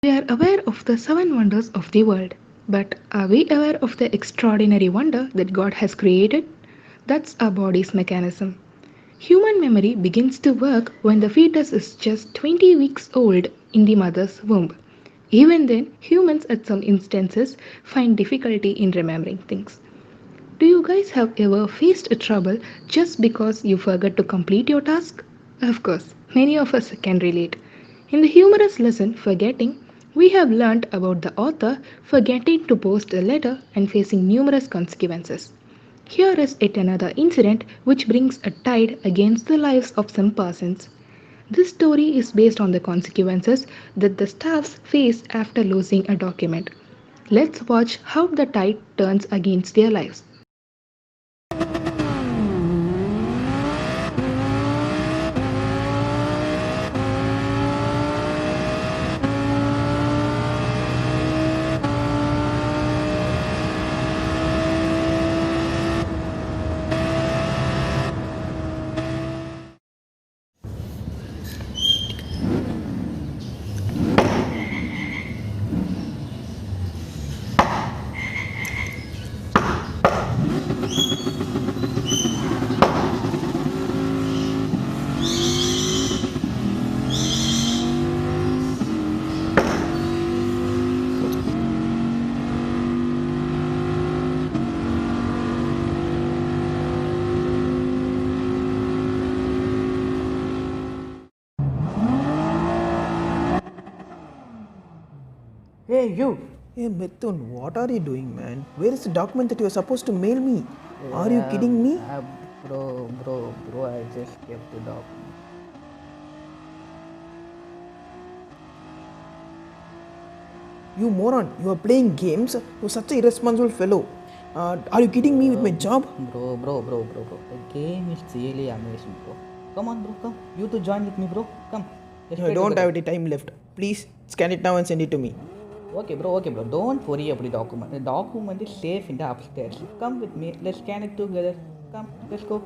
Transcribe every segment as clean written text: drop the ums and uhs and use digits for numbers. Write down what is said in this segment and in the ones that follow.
We are aware of the seven wonders of the world, but are we aware of the extraordinary wonder that God has created? That's our body's mechanism. Human memory begins to work when the fetus is just 20 weeks old in the mother's womb. Even then, humans at some instances find difficulty in remembering things. Do you guys have ever faced a trouble just because you forgot to complete your task? Of course, many of us can relate. In the humorous lesson Forgetting, we have learned about the author forgetting to post a letter and facing numerous consequences. Here is yet another incident which brings a tide against the lives of some persons. This story is based on the consequences that the staffs face after losing a document. Let's watch how the tide turns against their lives. Hey, you! Hey Mithun, what are you doing, man? Where is the document that you are supposed to mail me? Are you Yeah, kidding me? bro, I just kept the document. You moron, you are playing games? You're such a irresponsible fellow. Are you kidding me with my Uh, job? bro. The game is really amazing, bro. Come on, bro, come. You two join with me, bro. Come, let's I play don't together. have any time left. Please scan it now and send it to me. Okay, bro. Don't worry about the document. The document is safe in the upstairs. Come with me. Let's scan it together. Come, let's go.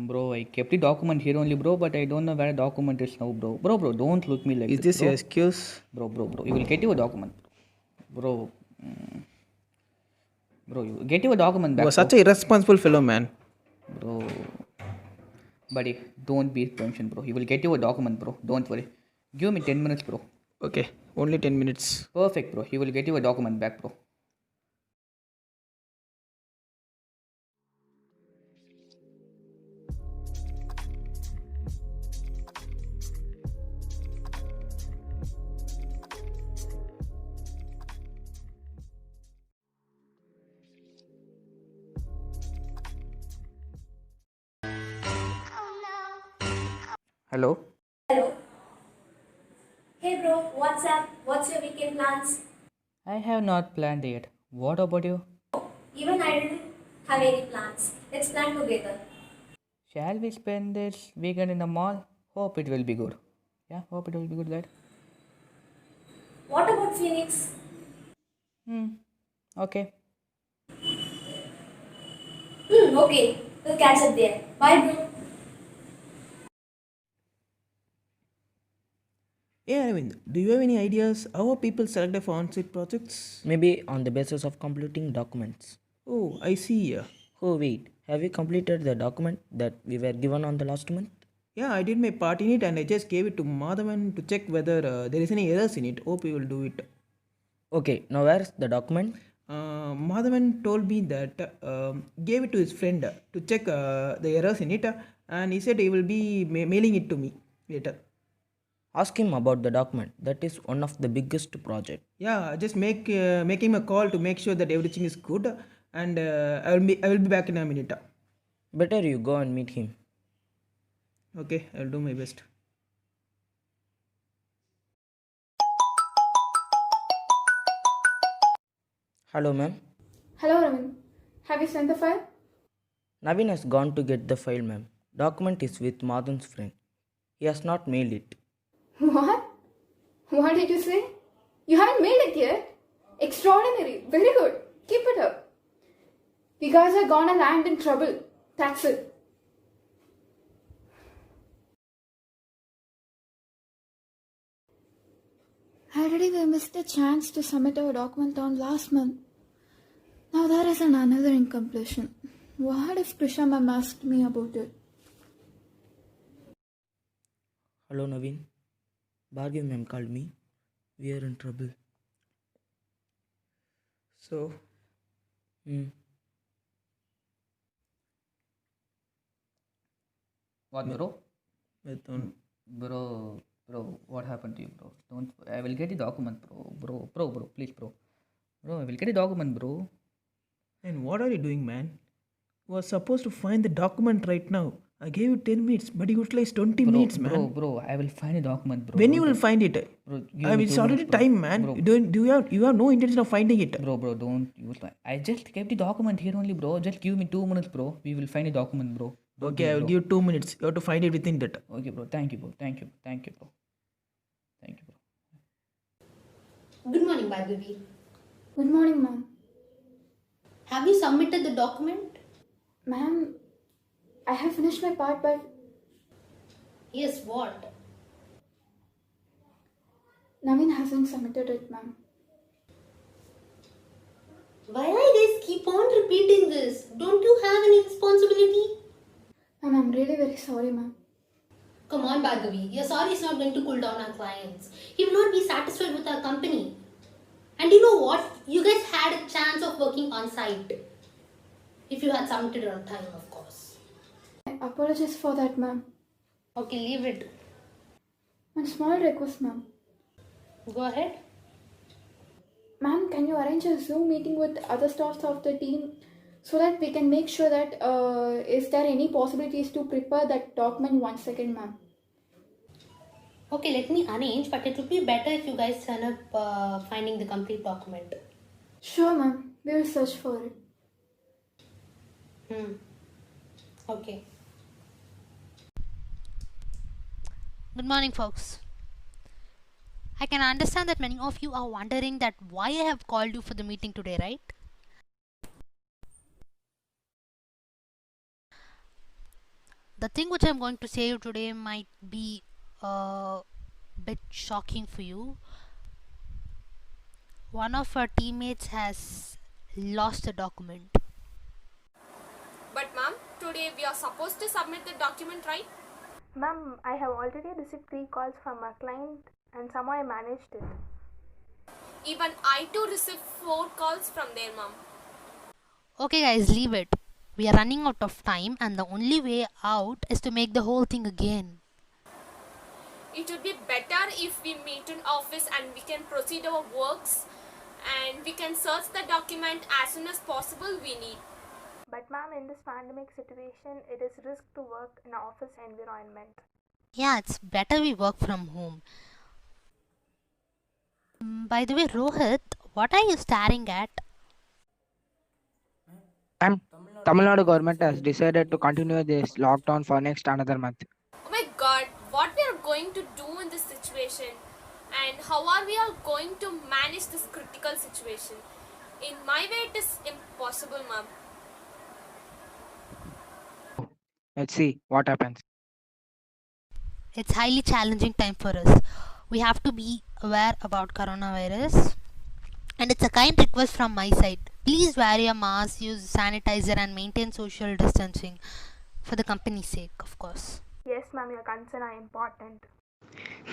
Bro, I kept the document here only, bro, but I don't know where the document is now, bro. Bro, don't look me like Is this, this your bro. excuse? Bro. You will get your document, bro. Bro, you get your document You are back, such bro. a irresponsible fellow, man. Bro, buddy, don't be tension, bro. You will get your document, bro. Don't worry. Give me 10 minutes, bro. Okay, only 10 minutes. Perfect, bro. You will get your document back, bro. Hello? Hello. Hey bro, what's up? What's your weekend plans? I have not planned yet. What about you? Even I didn't have any plans. Let's plan together. Shall we spend this weekend in the mall? Hope it will be good. Yeah, hope it will be good, right? What about Phoenix? Hmm. Okay. Okay. We'll catch up there. Bye bro. Yeah, I mean, do you have any ideas how are people selected for on-site projects? Maybe on the basis of completing documents. Oh, I see. Oh, wait, have you completed the document that we were given on the last month? Yeah, I did my part in it and I just gave it to Madhavan to check whether there is any errors in it. Hope he will do it. Okay, now where's the document? Madhavan told me that gave it to his friend to check the errors in it, and he said he will be mailing it to me later. Ask him about the document. That is one of the biggest project. Yeah, just make him a call to make sure that everything is good, and I will be back in a minute. Better you go and meet him. Okay, I'll do my best. Hello, ma'am. Hello, Raman. Have you sent the file? Naveen has gone to get the file, ma'am. Document is with Madhan's friend. He has not mailed it. What? What did you say? You haven't made it yet? Extraordinary. Very good. Keep it up. You guys are gonna land in trouble. That's it. Already we missed the chance to submit our document on last month. Now there is another incompletion. What if Krisha ma'am asked me about it? Hello, Naveen. Bhargav ma'am called me. We are in trouble. So, What, bro? with Bro, what happened to you, bro? Don't. I will get the document, bro, please, bro. Bro, I will get the document, bro. and what are you doing, man? You were supposed to find the document right now. I gave you 10 minutes, but you utilized 20 minutes, man. Bro, I will find the document, bro. When you will find it? Bro, give me It's 2 already minutes, bro. time, man. Bro. You have no intention of finding it. Bro, don't use my. I just kept the document here only, bro. Just give me 2 minutes, bro. We will find the document, bro. Don't Okay, I will bro. give you 2 minutes. You have to find it within that. Okay, bro. Thank you, bro. Thank you, bro. Thank you, bro. Good morning, Bhargavi. Good morning, ma'am. Have you submitted the document? Ma'am, I have finished my part, but Yes, what? Naveen hasn't submitted it, ma'am. Why do you guys keep on repeating this? Don't you have any responsibility? Ma'am, I'm really very sorry, ma'am. Come on, Bhargavi. Your sorry is not going to cool down our clients. He will not be satisfied with our company. And you know what? You guys had a chance of working on site. If you had submitted it on time, of course. I apologize for that, ma'am. Okay, leave it. One small request, ma'am. Go ahead. Ma'am, can you arrange a Zoom meeting with other staffs of the team so that we can make sure that is there any possibilities to prepare that document once again, ma'am? Okay, let me arrange, but it would be better if you guys turn up finding the complete document. Sure, ma'am. We will search for it. Okay. Good morning, folks. I can understand that many of you are wondering that why I have called you for the meeting today, right? The thing which I'm going to say you today might be a bit shocking for you. One of our teammates has lost a document. But ma'am, today we are supposed to submit the document, right? Ma'am, I have already received 3 calls from our client and somehow I managed it. Even I too received 4 calls from there, ma'am. Okay guys, leave it. We are running out of time and the only way out is to make the whole thing again. It would be better if we meet in office and we can proceed our works and we can search the document as soon as possible we need. But ma'am, in this pandemic situation, it is risk to work in an office environment. Yeah, it's better we work from home. By the way, Rohit, what are you staring at? Ma'am, Tamil Nadu government has decided to continue this lockdown for next another month. Oh my god, what we are going to do in this situation and how are we all going to manage this critical situation? In my way, it is impossible, ma'am. Let's see what happens. It's highly challenging time for us. We have to be aware about coronavirus. And it's a kind request from my side. Please wear your mask, use sanitizer and maintain social distancing for the company's sake, of course. Yes, ma'am, your concerns are important.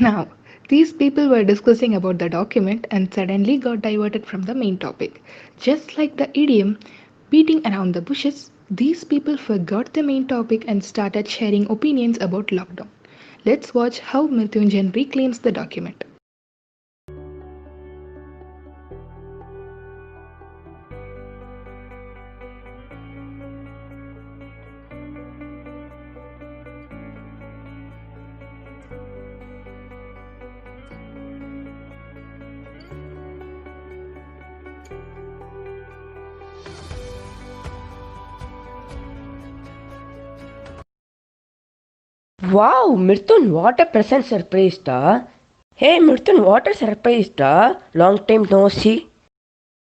Now, these people were discussing about the document and suddenly got diverted from the main topic. Just like the idiom, beating around the bushes, these people forgot the main topic and started sharing opinions about lockdown. Let's watch how Mrityunjan reclaims the document. Wow, Mithun, what a present surprise, da. Hey, Mithun, what a surprise, da. Long time no see.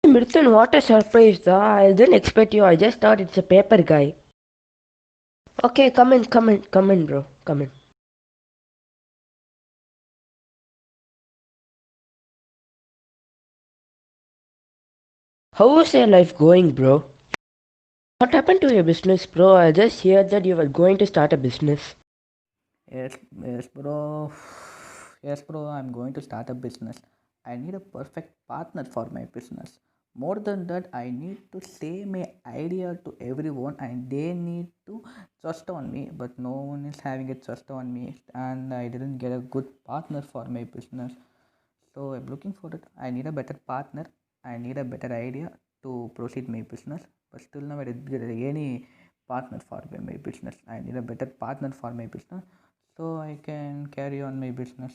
Hey, Mithun, what a surprise, da. I didn't expect you. I just thought it's a paper guy. Okay, come in, bro. Come in. How is your life going, bro? What happened to your business, bro? I just heard that you were going to start a business. Yes, yes, bro. Yes, bro, I'm going to start a business. I need a perfect partner for my business. More than that, I need to say my idea to everyone and they need to trust on me. But no one is having a trust on me, and I didn't get a good partner for my business. So I'm looking for it. I need a better partner. I need a better idea to proceed my business. But still now I didn't get any partner for my business. I need a better partner for my business so I can carry on my business.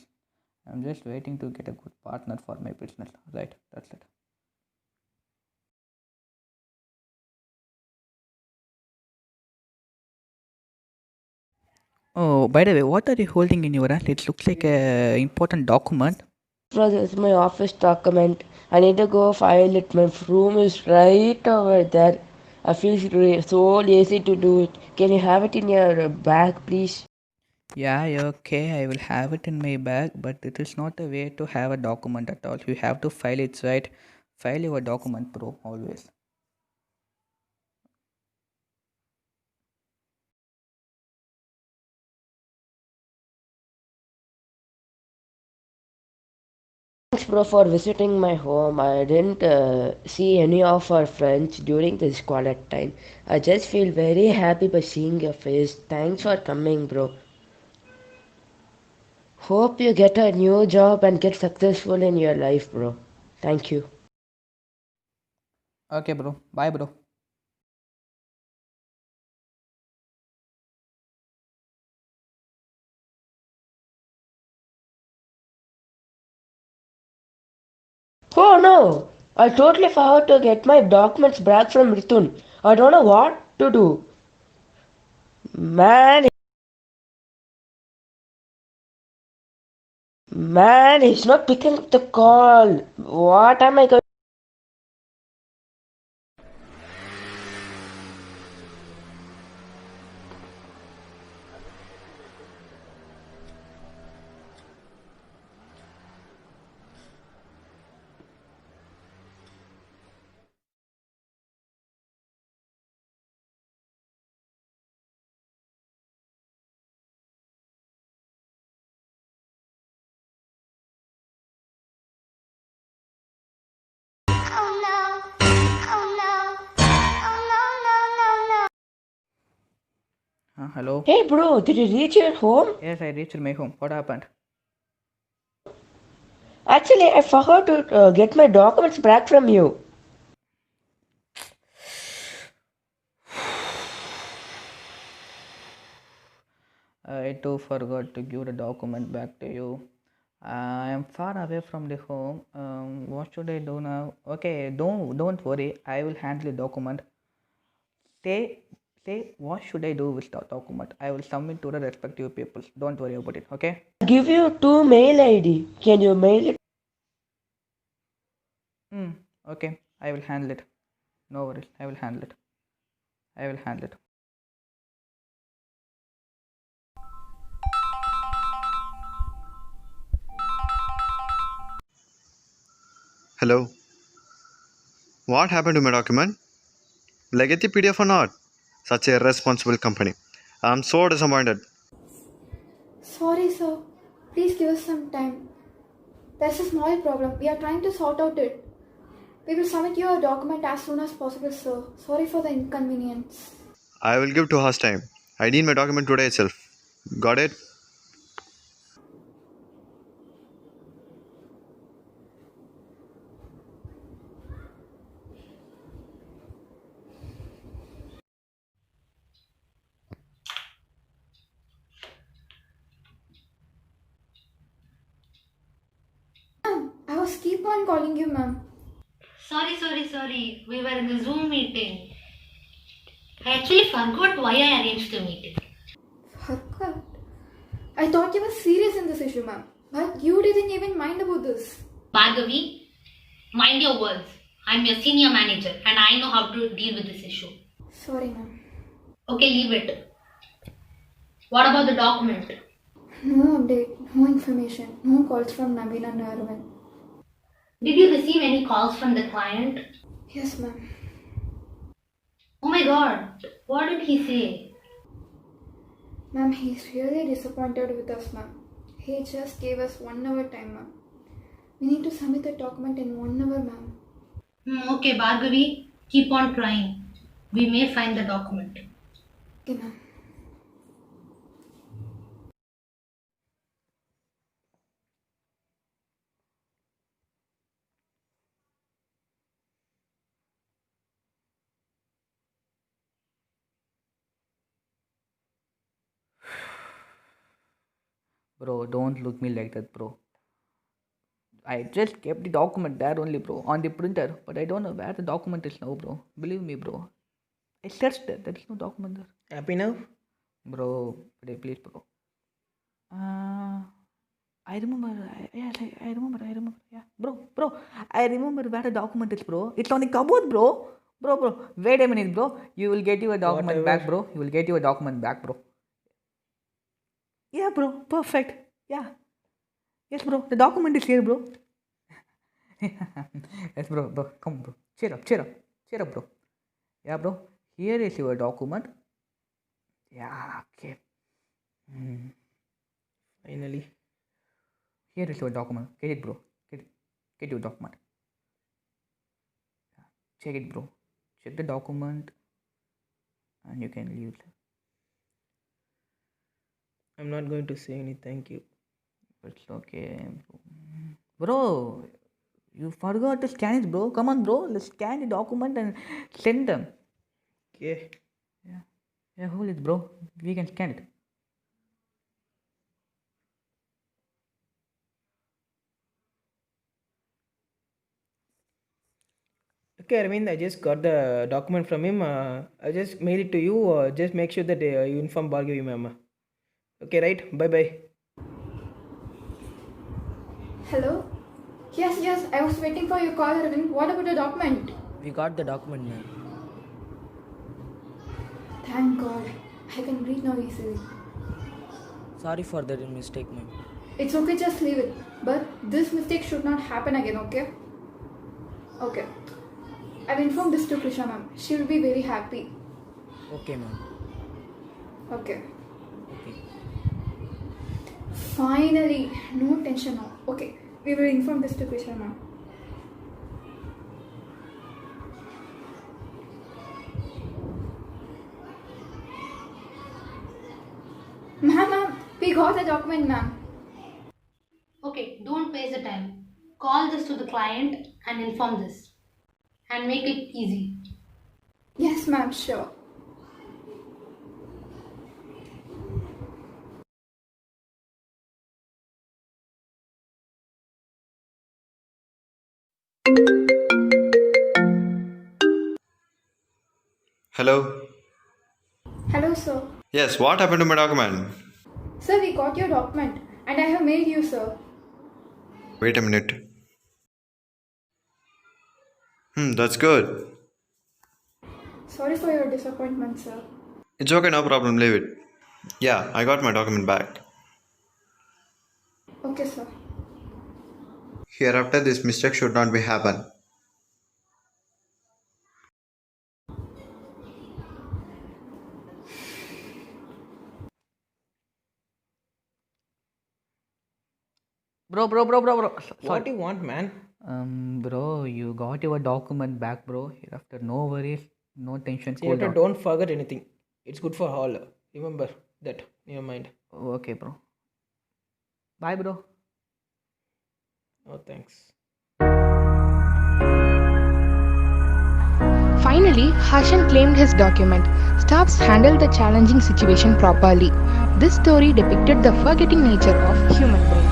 I'm just waiting to get a good partner for my business. Right, that's it. Oh, by the way, what are you holding in your hand? It looks like a important document. Bro, this is my office document. I need to go file it. My room is right over there. I feel so lazy to do it. Can you have it in your bag, please? Yeah, okay, I will have it in my bag, but it is not a way to have a document at all. You have to file it, right? File your document, bro, always. Thanks, bro, for visiting my home. I didn't see any of our friends during this quiet time. I just feel very happy by seeing your face. Thanks for coming, bro. Hope you get a new job and get successful in your life, bro. Thank you. Okay, bro. Bye, bro. Oh no! I totally forgot to get my documents back from Rithun. I don't know what to do. Man, man, he's not picking up the call. What am I going? Hello? Hey, bro, did you reach your home? Yes, I reached my home. What happened? Actually, I forgot to get my documents back from you. I too forgot to give the document back to you. I am far away from the home. What should I do now? Okay, don't worry. I will handle the document. Say say what should I do with the document? I will submit to the respective people. Don't worry about it. Okay? I'll give you two mail ID. Can you mail it? Okay. I will handle it. No worries. I will handle it. I will handle it. Hello. What happened to my document? Will I get the PDF or not? Such a irresponsible company. I'm so disappointed. Sorry, sir. Please give us some time. There's a small problem. We are trying to sort out it. We will submit your document as soon as possible, sir. Sorry for the inconvenience. I will give 2 hours time. I need my document today itself. Got it? I was keep on calling you, ma'am. Sorry. We were in a Zoom meeting. I actually forgot why I arranged the meeting. Forgot. I thought you were serious in this issue, ma'am. But you didn't even mind about this. Bhargavi, mind your words. I'm your senior manager and I know how to deal with this issue. Sorry, ma'am. Okay, leave it. What about the document? No update, no information, no calls from Naveen and Arvind. Did you receive any calls from the client? Yes, ma'am. Oh my god, what did he say? Ma'am, he's really disappointed with us, ma'am. He just gave us 1 hour time, ma'am. We need to submit the document in 1 hour, ma'am. Okay, Bhargavi, keep on trying. We may find the document. Okay, ma'am. Bro, don't look me like that, bro. I just kept the document there only, bro, on the printer, but I don't know where the document is now, bro. Believe me, bro. I searched there. There is no document there. Happy now? Bro, please, bro. I remember. I remember. Yeah, bro. I remember where the document is, bro. It's on the cupboard, bro. Bro. Wait a minute, bro. You will get your document back, bro. You will get your document back, bro. Yeah, bro. Perfect. Yeah. Yes, bro. The document is here, bro. Yes, bro. Come, bro. Cheer up, bro. Yeah, bro. Here is your document. Yeah, okay. Finally. Here is your document. Get it, bro. Get your document. Check it, bro. Check the document. And you can leave. I'm not going to say any thank you. It's okay, bro. Bro, you forgot to scan it, bro. Come on, bro. Let's scan the document and send them. Okay. Yeah, hold it, bro. We can scan it. Okay, Arvind, I just got the document from him. I just mail it to you. Just make sure that you inform Bhargavi, ma'am. Okay, right? Bye. Hello? Yes, I was waiting for your call, Arvind. What about the document? We got the document, ma'am. Thank God. I can read now easily. Sorry for that mistake, ma'am. It's okay, just leave it. But this mistake should not happen again, okay? Okay. I've informed this to Krisha, ma'am. She will be very happy. Okay, ma'am. Okay. Okay. Finally. No tension now. Okay. We will inform this to Krisha, ma'am. Ma'am, we got the document, ma'am. Okay, don't waste the time. Call this to the client and inform this. And make it easy. Yes, ma'am, sure. Hello? Hello, sir. Yes, what happened to my document? Sir, we got your document and I have mailed you, sir. Wait a minute. That's good. Sorry for your disappointment, sir. It's okay, no problem, leave it. Yeah, I got my document back. Okay, sir. Hereafter, this mistake should not be happen. Bro. What do you want, man? Bro, you got your document back, bro. Hereafter, no worries, no tension. Cool Hereafter, down. don't forget anything. It's good for all. Remember that in your mind. Okay, bro. Bye, bro. Oh, thanks. Finally, Harshan claimed his document. Staffs handled the challenging situation properly. This story depicted the forgetting nature of human brain.